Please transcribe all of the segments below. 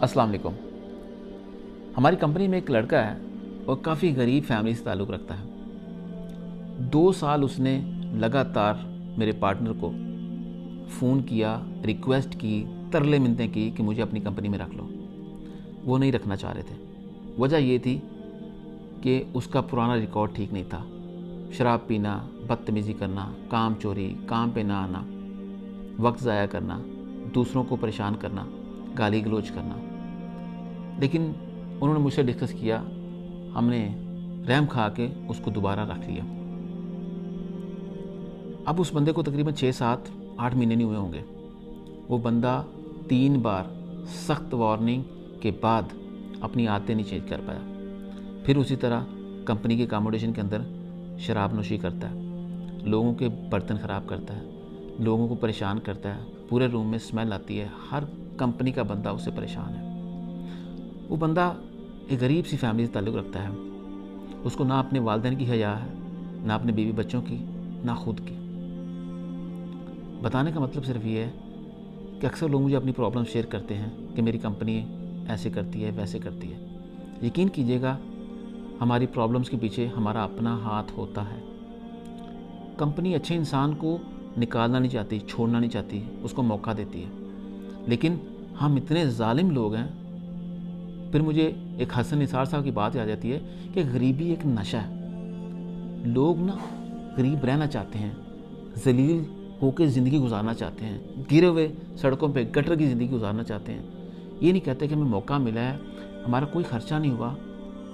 अस्सलाम वालेकुम। हमारी कंपनी में एक लड़का है और काफ़ी गरीब फैमिली से ताल्लुक़ रखता है। 2 साल उसने लगातार मेरे पार्टनर को फ़ोन किया, रिक्वेस्ट की, तरले मिन्नतें की कि मुझे अपनी कंपनी में रख लो। वो नहीं रखना चाह रहे थे। वजह ये थी कि उसका पुराना रिकॉर्ड ठीक नहीं था। शराब पीना, बदतमीज़ी करना, काम चोरी, काम पे ना आना, वक्त ज़ाया करना, दूसरों को परेशान करना, गाली गलौज करना। लेकिन उन्होंने मुझसे डिस्कस किया, हमने रहम खा के उसको दोबारा रख लिया। अब उस बंदे को तकरीबन 6, 7, 8 महीने नहीं हुए होंगे। वो बंदा 3 बार सख्त वार्निंग के बाद अपनी आदतें नहीं चेंज कर पाया। फिर उसी तरह कंपनी के अकोमोडेशन के अंदर शराब नोशी करता है, लोगों के बर्तन ख़राब करता है, लोगों को परेशान करता है, पूरे रूम में स्मेल आती है, हर कंपनी का बंदा उससे परेशान है। वो बंदा एक गरीब सी फैमिली से ताल्लुक़ रखता है। उसको ना अपने वालिदैन की हया है, ना अपने बीवी बच्चों की, ना खुद की। बताने का मतलब सिर्फ ये है कि अक्सर लोग मुझे अपनी प्रॉब्लम शेयर करते हैं कि मेरी कंपनी ऐसे करती है, वैसे करती है। यकीन कीजिएगा, हमारी प्रॉब्लम्स के पीछे हमारा अपना हाथ होता है। कंपनी अच्छे इंसान को निकालना नहीं चाहती, छोड़ना नहीं चाहती, उसको मौका देती है। लेकिन हम इतने ज़ालिम लोग हैं। फिर मुझे एक हसन निसार साहब की बात याद आती है कि गरीबी एक नशा है। लोग ना गरीब रहना चाहते हैं, ज़लील होकर ज़िंदगी गुजारना चाहते हैं, गिरे हुए सड़कों पे गटर की ज़िंदगी गुजारना चाहते हैं। ये नहीं कहते कि हमें मौका मिला है, हमारा कोई ख़र्चा नहीं हुआ,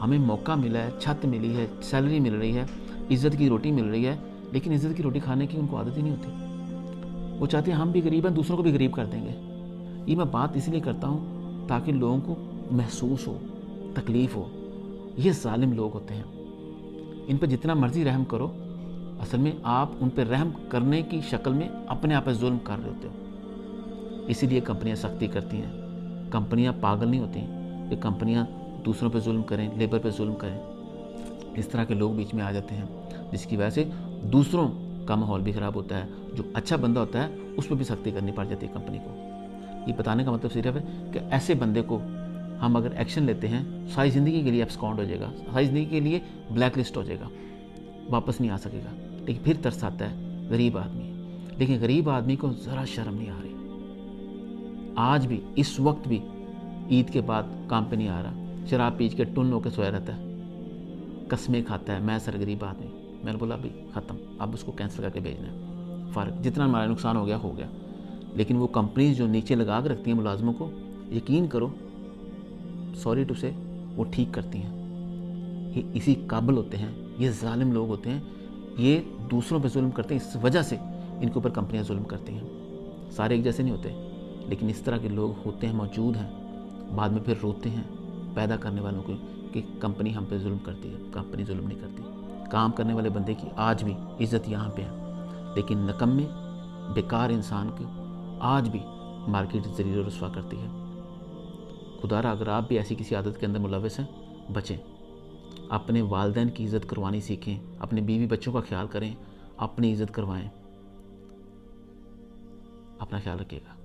हमें मौका मिला है, छत मिली है, सैलरी मिल रही है, इज़्ज़त की रोटी मिल रही है, लेकिन इज़्ज़त की रोटी खाने की उनको आदत ही नहीं होती। वो चाहते हैं हम भी गरीब हैं, दूसरों को भी गरीब कर देंगे। ये मैं बात इसलिए करता हूँ ताकि लोगों को महसूस हो, तकलीफ़ हो। ये ज़ालिम लोग होते हैं। इन पर जितना मर्ज़ी रहम करो, असल में आप उन पर रहम करने की शक्ल में अपने आप पर जुल्म कर रहे होते हो। इसीलिए कंपनियां सख्ती करती हैं। कंपनियां पागल नहीं होती कि कंपनियां दूसरों पर जुल्म करें, लेबर पर जुल्म करें। इस तरह के लोग बीच में आ जाते हैं, जिसकी वजह से दूसरों का माहौल भी ख़राब होता है। जो अच्छा बंदा होता है उस पर भी सख्ती करनी पड़ जाती है कंपनी को। ये बताने का मतलब सिर्फ है कि ऐसे बंदे को हम अगर एक्शन लेते हैं, सारी ज़िंदगी के लिए एब्सकॉन्ड हो जाएगा, सारी ज़िंदगी के लिए ब्लैक लिस्ट हो जाएगा, वापस नहीं आ सकेगा। लेकिन फिर तरस आता है, गरीब आदमी। लेकिन गरीब आदमी को ज़रा शर्म नहीं आ रही। आज भी, इस वक्त भी ईद के बाद काम पे नहीं आ रहा, शराब पीच के टुन होकर सोया रहता है, कस्में खाता है, मैं सर गरीब आदमी। मैंने बोला अभी ख़त्म, अब उसको कैंसिल करके भेजना है। फ़र्क जितना हमारा नुकसान हो गया। लेकिन वो कंपनीज जो नीचे लगा के रखती हैं मुलाजमों को, यकीन करो, सॉरी टू से, वो ठीक करती हैं। ये इसी काबिल होते हैं, ये ज़ालिम लोग होते हैं, ये दूसरों पे जुल्म करते हैं। इस वजह से इनके ऊपर कंपनियां जुल्म करती हैं। सारे एक जैसे नहीं होते, लेकिन इस तरह के लोग होते हैं, मौजूद हैं। बाद में फिर रोते हैं पैदा करने वालों को कि कंपनी हम पे जुल्म करती है। कंपनी जुल्म नहीं करती। काम करने वाले बंदे की आज भी इज़्ज़त यहाँ पे है, लेकिन नकम्मे बेकार इंसान की आज भी मार्केट ज़लील और रुस्वा करती है। खुदारा अगर आप भी ऐसी किसी आदत के अंदर मुलव्वस हैं, बचें। अपने वालिदैन की इज़्ज़त करवानी सीखें, अपने बीवी बच्चों का ख्याल करें, अपनी इज़्ज़त करवाएं। अपना ख्याल रखिएगा।